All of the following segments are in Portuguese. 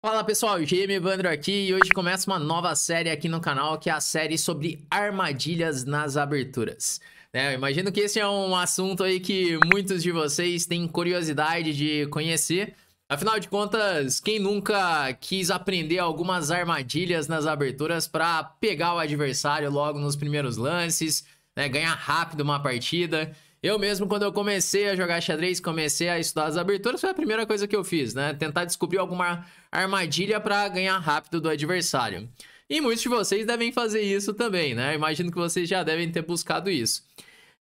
Fala pessoal, GM Evandro aqui e hoje começa uma nova série aqui no canal, que é a série sobre armadilhas nas aberturas. Eu imagino que esse é um assunto aí que muitos de vocês têm curiosidade de conhecer. Afinal de contas, quem nunca quis aprender algumas armadilhas nas aberturas para pegar o adversário logo nos primeiros lances, ganhar rápido uma partida? Eu mesmo, quando eu comecei a jogar xadrez, comecei a estudar as aberturas, foi a primeira coisa que eu fiz, Tentar descobrir alguma armadilha para ganhar rápido do adversário. E muitos de vocês devem fazer isso também, Imagino que vocês já devem ter buscado isso.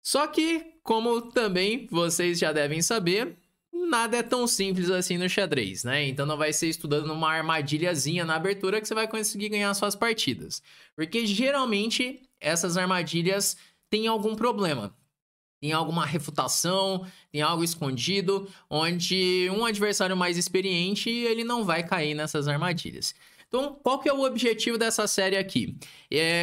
Só que, como também vocês já devem saber, nada é tão simples assim no xadrez, Então não vai ser estudando uma armadilhazinha na abertura que você vai conseguir ganhar suas partidas. Porque geralmente essas armadilhas têm algum problema. Tem alguma refutação, tem algo escondido, onde um adversário mais experiente ele não vai cair nessas armadilhas. Então, qual que é o objetivo dessa série aqui?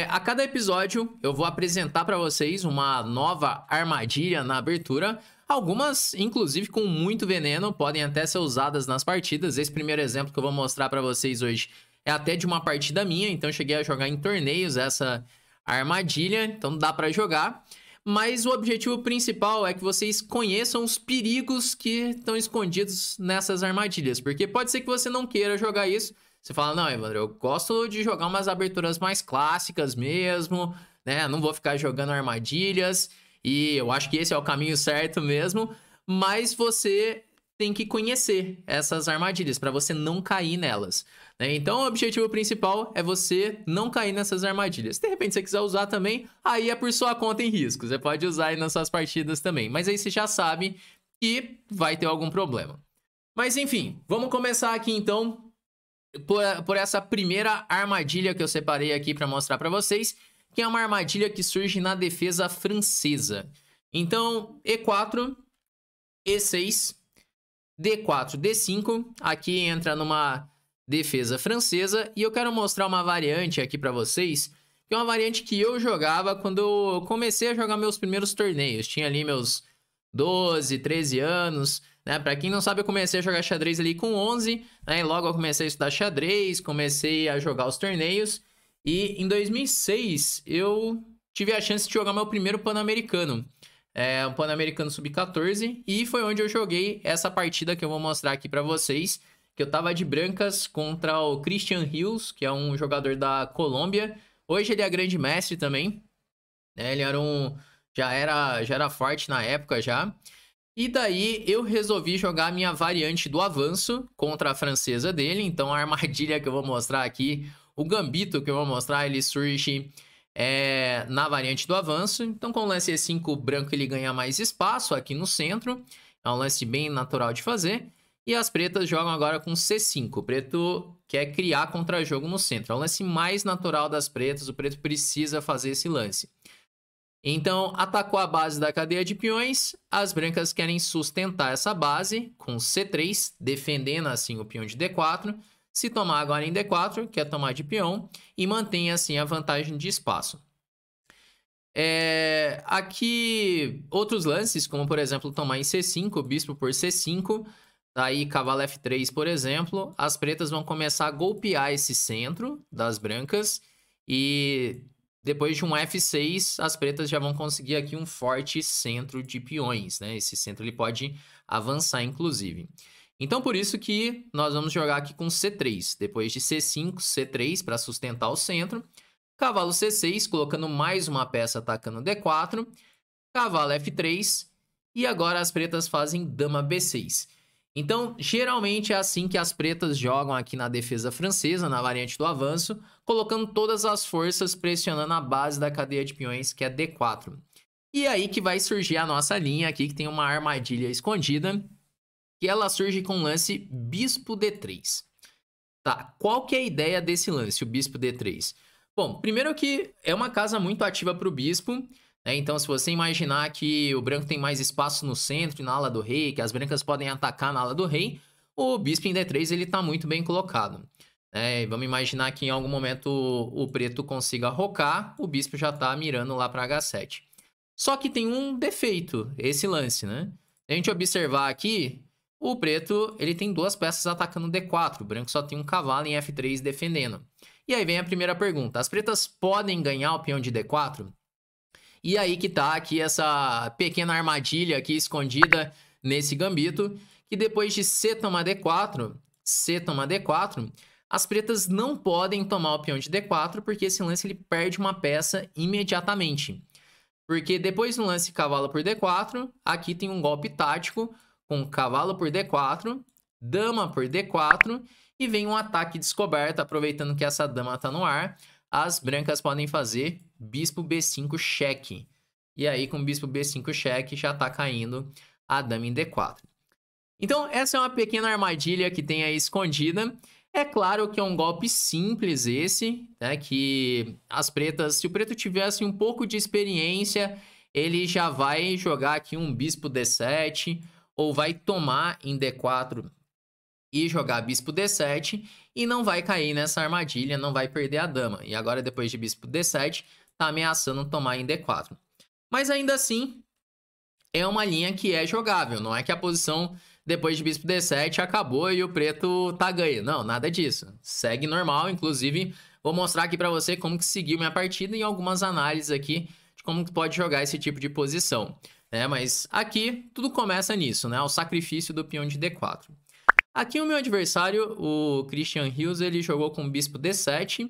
A cada episódio eu vou apresentar para vocês uma nova armadilha na abertura. Algumas, inclusive, com muito veneno, podem até ser usadas nas partidas. Esse primeiro exemplo que eu vou mostrar para vocês hoje é até de uma partida minha, então eu cheguei a jogar em torneios essa armadilha, então dá para jogar. Mas o objetivo principal é que vocês conheçam os perigos que estão escondidos nessas armadilhas. Porque pode ser que você não queira jogar isso. Você fala, não, Evandro, eu gosto de jogar umas aberturas mais clássicas mesmo, Não vou ficar jogando armadilhas. E eu acho que esse é o caminho certo mesmo. Mas você tem que conhecer essas armadilhas para você não cair nelas. Então, o objetivo principal é você não cair nessas armadilhas. De repente, se você quiser usar também, aí é por sua conta em risco. Você pode usar aí nas suas partidas também. Mas aí você já sabe que vai ter algum problema. Mas enfim, vamos começar aqui então por essa primeira armadilha que eu separei aqui para mostrar para vocês, que é uma armadilha que surge na defesa francesa. Então, E4, E6, D4, D5, aqui entra numa defesa francesa, e eu quero mostrar uma variante aqui para vocês, que é uma variante que eu jogava quando eu comecei a jogar meus primeiros torneios. Tinha ali meus 12, 13 anos, Para quem não sabe, eu comecei a jogar xadrez ali com 11, E logo eu comecei a estudar xadrez, comecei a jogar os torneios, e em 2006 eu tive a chance de jogar meu primeiro Pan-Americano. Um Pan-Americano Sub-14, e foi onde eu joguei essa partida que eu vou mostrar aqui para vocês, que eu tava de brancas contra o Christian Hills, que é um jogador da Colômbia. Hoje ele é grande mestre também, Ele era já era forte na época já. E daí eu resolvi jogar a minha variante do avanço contra a francesa dele. Então a armadilha que eu vou mostrar aqui, o gambito que eu vou mostrar, ele surge na variante do avanço. Então com o lance E5, o branco ele ganha mais espaço aqui no centro. É um lance bem natural de fazer. E as pretas jogam agora com C5. O preto quer criar contra-jogo no centro. É o lance mais natural das pretas. O preto precisa fazer esse lance. Então, atacou a base da cadeia de peões. As brancas querem sustentar essa base com C3, defendendo assim o peão de D4. Se tomar agora em D4, quer tomar de peão e mantém assim a vantagem de espaço. Aqui, outros lances, como por exemplo, tomar em C5, bispo por C5, daí cavalo F3, por exemplo, as pretas vão começar a golpear esse centro das brancas, e depois de um F6, as pretas já vão conseguir aqui um forte centro de peões, Esse centro ele pode avançar, inclusive. Então, por isso que nós vamos jogar aqui com C3, depois de C5, C3 para sustentar o centro. Cavalo C6, colocando mais uma peça atacando D4. Cavalo F3. E agora as pretas fazem dama B6. Então, geralmente é assim que as pretas jogam aqui na defesa francesa, na variante do avanço, colocando todas as forças pressionando a base da cadeia de peões, que é D4. E aí que vai surgir a nossa linha aqui, que tem uma armadilha escondida, que ela surge com o lance bispo D3. Tá, qual que é a ideia desse lance, o bispo D3? Bom, primeiro que é uma casa muito ativa para o bispo, Então, se você imaginar que o branco tem mais espaço no centro e na ala do rei, que as brancas podem atacar na ala do rei, o bispo em D3 ele está muito bem colocado. Vamos imaginar que em algum momento o preto consiga rocar, o bispo já está mirando lá para H7. Só que tem um defeito, esse lance, Se a gente observar aqui, O preto, ele tem duas peças atacando D4, o branco só tem um cavalo em F3 defendendo. E aí vem a primeira pergunta, as pretas podem ganhar o peão de D4? E aí que tá aqui essa pequena armadilha aqui escondida nesse gambito, que depois de C toma D4, C toma D4, as pretas não podem tomar o peão de D4, porque esse lance ele perde uma peça imediatamente. Porque depois do lance cavalo por D4, aqui tem um golpe tático com cavalo por D4, dama por D4 e vem um ataque descoberto, aproveitando que essa dama está no ar. As brancas podem fazer bispo B5 cheque. E aí com bispo B5 cheque já está caindo a dama em D4. Então essa é uma pequena armadilha que tem aí escondida. É claro que é um golpe simples esse, né? Que as pretas, se o preto tivesse um pouco de experiência, ele já vai jogar aqui um bispo D7, ou vai tomar em D4 e jogar bispo D7, e não vai cair nessa armadilha, não vai perder a dama. E agora, depois de bispo D7, tá ameaçando tomar em D4. Mas ainda assim, é uma linha que é jogável, não é que a posição depois de bispo D7 acabou e o preto tá ganho. Não, nada disso. Segue normal, inclusive vou mostrar aqui pra você como que seguiu minha partida e algumas análises aqui de como que pode jogar esse tipo de posição. Mas aqui tudo começa nisso, né? O sacrifício do peão de D4. Aqui o meu adversário, o Christian Hughes, ele jogou com bispo D7.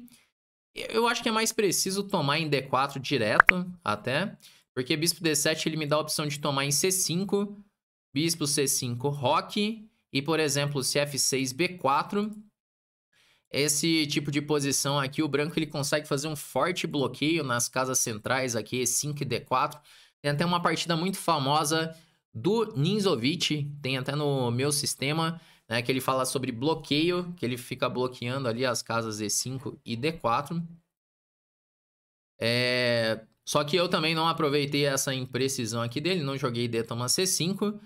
Eu acho que é mais preciso tomar em D4 direto, até. Porque bispo D7 ele me dá a opção de tomar em C5, bispo C5 roque, e por exemplo, se F6 B4, esse tipo de posição aqui, o branco ele consegue fazer um forte bloqueio nas casas centrais aqui, E5 e D4. Tem até uma partida muito famosa do Ninzovic, tem até no meu sistema, né, que ele fala sobre bloqueio, que ele fica bloqueando ali as casas E5 e D4. Só que eu também não aproveitei essa imprecisão aqui dele, não joguei D toma C5.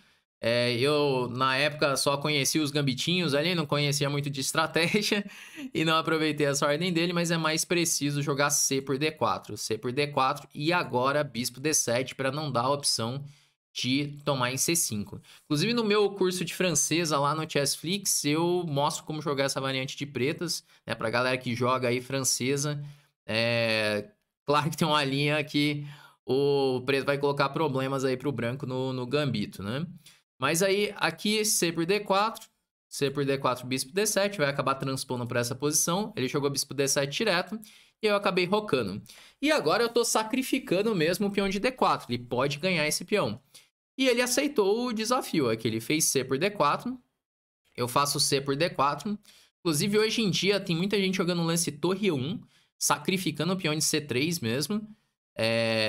Eu, na época, só conheci os gambitinhos ali, não conhecia muito de estratégia e não aproveitei essa ordem dele, mas é mais preciso jogar C por D4. C por D4 e agora bispo D7 para não dar a opção de tomar em C5. Inclusive, no meu curso de francesa lá no Chessflix, eu mostro como jogar essa variante de pretas, né, para galera que joga aí francesa. Claro que tem uma linha que o preto vai colocar problemas aí pro branco no gambito, né? Mas aí, aqui, C por D4, C por D4, bispo D7, vai acabar transpondo para essa posição. Ele jogou bispo D7 direto e eu acabei rocando. E agora eu tô sacrificando mesmo o peão de D4, ele pode ganhar esse peão. E ele aceitou o desafio, aqui ele fez C por D4, eu faço C por D4. Inclusive, hoje em dia, tem muita gente jogando lance torre 1, sacrificando o peão de C3 mesmo,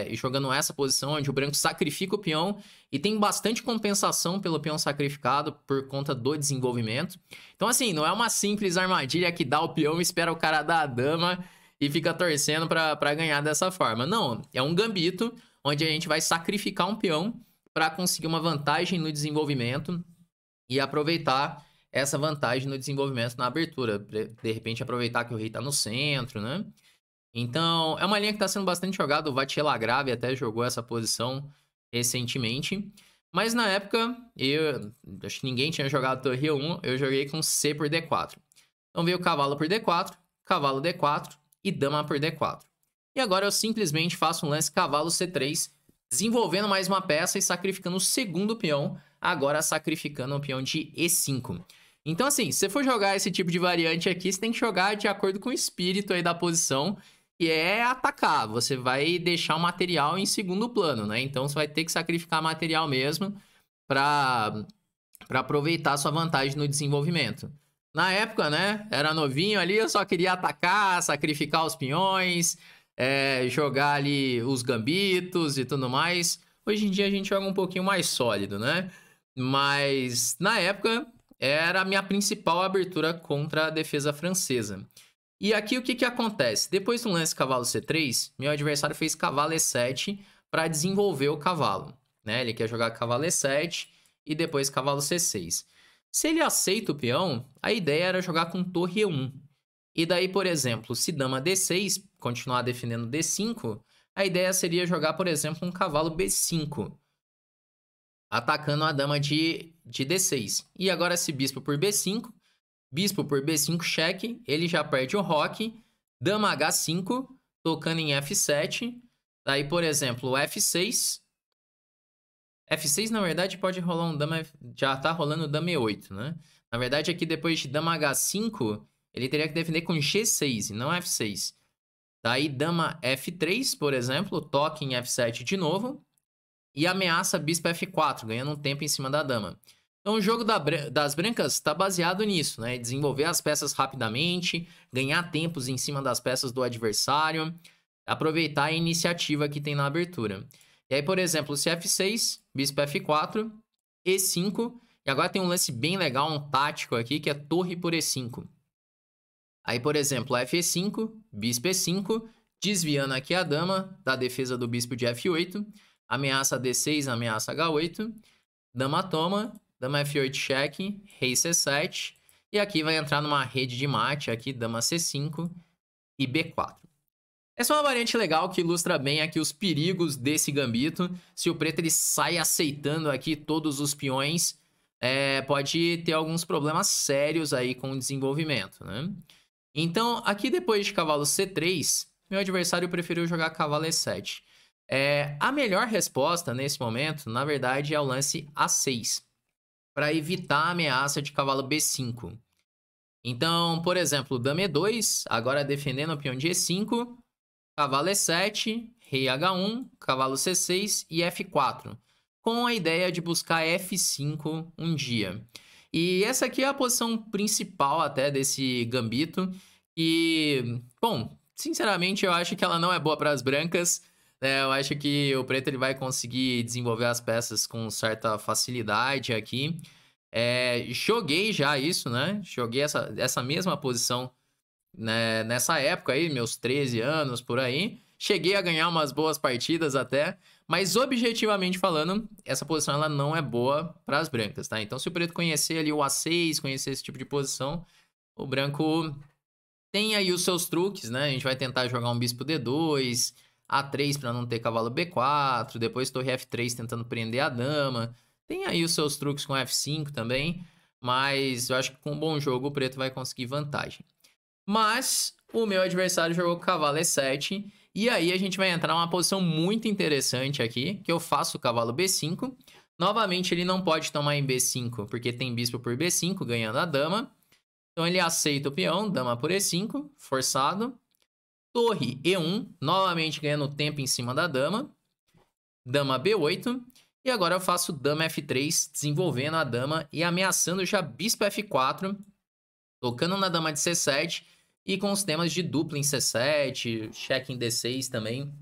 e jogando essa posição onde o branco sacrifica o peão e tem bastante compensação pelo peão sacrificado por conta do desenvolvimento. Então, assim, não é uma simples armadilha que dá o peão e espera o cara dar a dama e fica torcendo para ganhar dessa forma. Não, é um gambito onde a gente vai sacrificar um peão para conseguir uma vantagem no desenvolvimento e aproveitar essa vantagem no desenvolvimento na abertura. De repente, aproveitar que o rei está no centro, né? Então, é uma linha que está sendo bastante jogada. O Vatila Grave até jogou essa posição recentemente. Mas na época, eu acho que ninguém tinha jogado torre 1. Eu joguei com C por D4. Então veio cavalo por D4, cavalo D4 e dama por D4. E agora eu simplesmente faço um lance cavalo C3, desenvolvendo mais uma peça e sacrificando o segundo peão, agora sacrificando o peão de E5. Então assim, se você for jogar esse tipo de variante aqui, você tem que jogar de acordo com o espírito aí da posição, e é atacar. Você vai deixar o material em segundo plano, né? Então você vai ter que sacrificar material mesmo para aproveitar a sua vantagem no desenvolvimento. Na época, né, era novinho ali, eu só queria atacar, sacrificar os peões, jogar ali os gambitos e tudo mais. Hoje em dia a gente joga um pouquinho mais sólido, né? Mas na época era a minha principal abertura contra a defesa francesa. E aqui o que acontece? Depois do lance cavalo C3, meu adversário fez cavalo E7 para desenvolver o cavalo, né? Ele quer jogar cavalo E7 e depois cavalo C6. Se ele aceita o peão, a ideia era jogar com torre E1. E daí, por exemplo, se dama D6, continuar defendendo D5, a ideia seria jogar, por exemplo, um cavalo B5. atacando a dama de D6. E agora esse bispo por B5 cheque, ele já perde o roque, dama H5, tocando em F7. Daí, por exemplo, F6. F6, na verdade, pode rolar um dama... Já tá rolando dama E8, né? Na verdade, aqui depois de dama H5, ele teria que defender com G6 e não F6. Daí, dama F3, por exemplo, toque em F7 de novo. E ameaça bispo F4, ganhando um tempo em cima da dama. Então, o jogo das brancas está baseado nisso, né? Desenvolver as peças rapidamente, ganhar tempos em cima das peças do adversário, aproveitar a iniciativa que tem na abertura. E aí, por exemplo, se F6, bispo F4, E5, e agora tem um lance bem legal, um tático aqui, que é torre por E5. Aí, por exemplo, F5, bispo E5, desviando aqui a dama da defesa do bispo de F8, ameaça D6, ameaça H8, dama toma, dama F8 cheque, rei C7, e aqui vai entrar numa rede de mate, aqui dama C5 e B4. Essa é uma variante legal que ilustra bem aqui os perigos desse gambito. Se o preto ele sai aceitando aqui todos os peões, pode ter alguns problemas sérios aí com o desenvolvimento, né? Então, aqui depois de cavalo C3, meu adversário preferiu jogar cavalo E7. A melhor resposta nesse momento, na verdade, é o lance A6, para evitar a ameaça de cavalo B5. Então, por exemplo, dama E2, agora defendendo o peão de E5, cavalo E7, rei H1, cavalo C6 e F4, com a ideia de buscar F5 um dia. E essa aqui é a posição principal até desse gambito, e, bom, sinceramente eu acho que ela não é boa para as brancas. Eu acho que o preto ele vai conseguir desenvolver as peças com certa facilidade aqui. Joguei já isso, né? Joguei essa mesma posição, né, nessa época aí, meus 13 anos, por aí. Cheguei a ganhar umas boas partidas até, mas objetivamente falando, essa posição ela não é boa para as brancas, tá? Então, se o preto conhecer ali o A6, conhecer esse tipo de posição, o branco tem aí os seus truques, né? A gente vai tentar jogar um bispo D2, A3 para não ter cavalo B4, depois torre F3 tentando prender a dama. Tem aí os seus truques com F5 também, mas eu acho que com um bom jogo o preto vai conseguir vantagem. Mas o meu adversário jogou com cavalo E7, e aí a gente vai entrar numa posição muito interessante aqui, que eu faço o cavalo B5. Novamente ele não pode tomar em B5, porque tem bispo por B5, ganhando a dama. Então ele aceita o peão, dama por E5, forçado. Torre E1, novamente ganhando tempo em cima da dama. Dama B8. E agora eu faço dama F3, desenvolvendo a dama e ameaçando já bispo F4, tocando na dama de C7 e com os temas de dupla em C7, cheque em D6 também.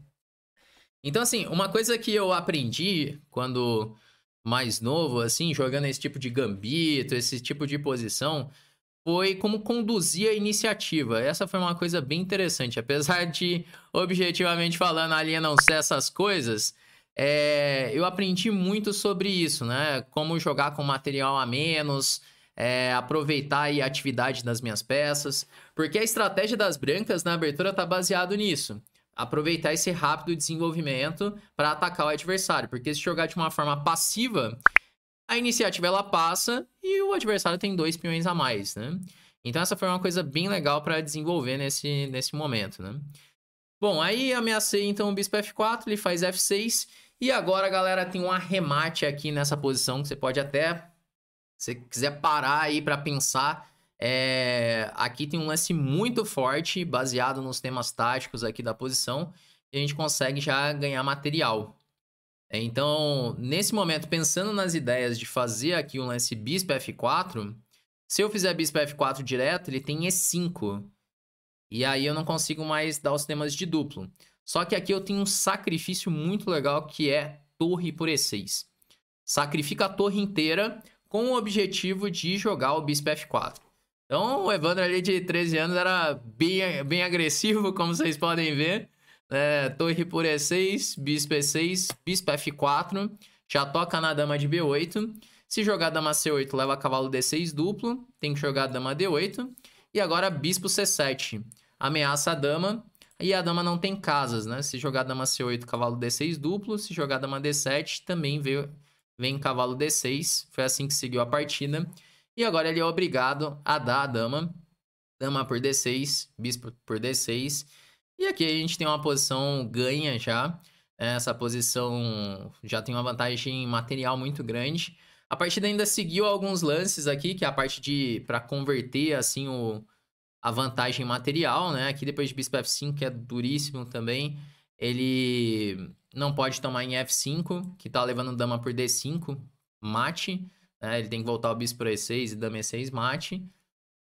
Então, assim, uma coisa que eu aprendi quando mais novo, assim, jogando esse tipo de gambito, esse tipo de posição, foi como conduzir a iniciativa. Essa foi uma coisa bem interessante. Apesar de, objetivamente falando, a linha não ser essas coisas, eu aprendi muito sobre isso, né? Como jogar com material a menos, aproveitar aí a atividade das minhas peças. Porque a estratégia das brancas na abertura está baseado nisso. Aproveitar esse rápido desenvolvimento para atacar o adversário. Porque se jogar de uma forma passiva, a iniciativa ela passa e o adversário tem 2 peões a mais, né? Então essa foi uma coisa bem legal para desenvolver nesse momento, né? Bom, aí ameacei então o bispo F4, ele faz F6. E agora, galera, tem um arremate aqui nessa posição que você pode até, se quiser parar aí para pensar, aqui tem um lance muito forte, baseado nos temas táticos aqui da posição, e a gente consegue já ganhar material. Então, nesse momento, pensando nas ideias de fazer aqui um lance bispo F4, se eu fizer bispo F4 direto, ele tem E5. E aí eu não consigo mais dar os temas de duplo. Só que aqui eu tenho um sacrifício muito legal que é torre por E6. Sacrifica a torre inteira com o objetivo de jogar o bispo F4. Então o Evandro ali de 13 anos era bem agressivo, como vocês podem ver. Torre por E6, bispo E6, bispo F4. Já toca na dama de B8. Se jogar dama C8, leva cavalo D6 duplo. Tem que jogar dama D8. E agora bispo C7. Ameaça a dama. E a dama não tem casas, né? Se jogar dama C8, cavalo D6 duplo. Se jogar dama D7, também veio vem cavalo D6, foi assim que seguiu a partida. E agora ele é obrigado a dar a dama. Dama por D6, bispo por D6. E aqui a gente tem uma posição ganha já. Essa posição já tem uma vantagem material muito grande. A partida ainda seguiu alguns lances aqui, que é a parte de para converter assim a vantagem material, né? Aqui depois de bispo F5, que é duríssimo também, ele não pode tomar em F5, que tá levando dama por D5, mate, né? Ele tem que voltar o bispo por E6 e dama E6, mate.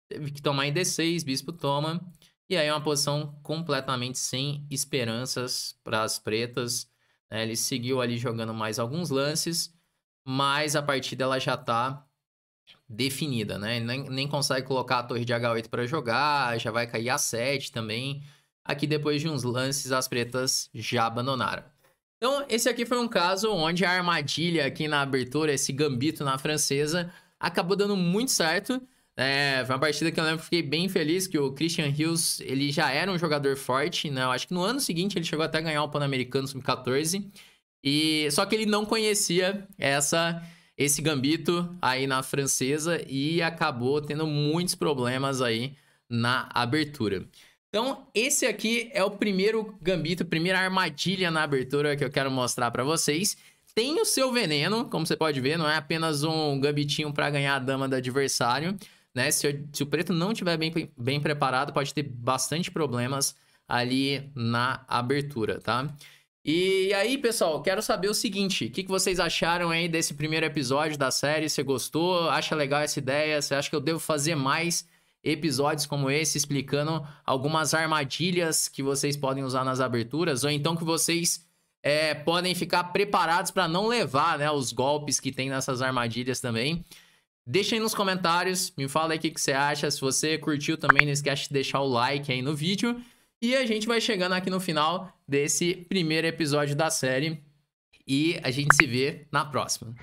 Teve que tomar em D6, bispo toma. E aí é uma posição completamente sem esperanças para as pretas, né? Ele seguiu ali jogando mais alguns lances, mas a partida ela já tá definida, né? Nem consegue colocar a torre de H8 para jogar, já vai cair A7 também. Aqui depois de uns lances as pretas já abandonaram. Então esse aqui foi um caso onde a armadilha aqui na abertura, esse gambito na francesa, acabou dando muito certo. Foi uma partida que eu lembro que fiquei bem feliz, que o Christian Hills, ele já era um jogador forte, né? Eu acho que no ano seguinte ele chegou até a ganhar o Pan-Americano Sub-14. Só que ele não conhecia esse gambito aí na francesa e acabou tendo muitos problemas aí na abertura. Então, esse aqui é o primeiro gambito, primeira armadilha na abertura que eu quero mostrar para vocês. Tem o seu veneno, como você pode ver, não é apenas um gambitinho para ganhar a dama do adversário, né? Se o preto não estiver bem preparado, pode ter bastante problemas ali na abertura, tá? E aí, pessoal, quero saber o seguinte, o que vocês acharam aí desse primeiro episódio da série? Você gostou? Acha legal essa ideia? Você acha que eu devo fazer mais episódios como esse, explicando algumas armadilhas que vocês podem usar nas aberturas? Ou então que vocês podem ficar preparados para não levar, né, os golpes que tem nessas armadilhas também? Deixa aí nos comentários, me fala aí o que você acha. Se você curtiu também, não esquece de deixar o like aí no vídeo. E a gente vai chegando aqui no final desse primeiro episódio da série. E a gente se vê na próxima.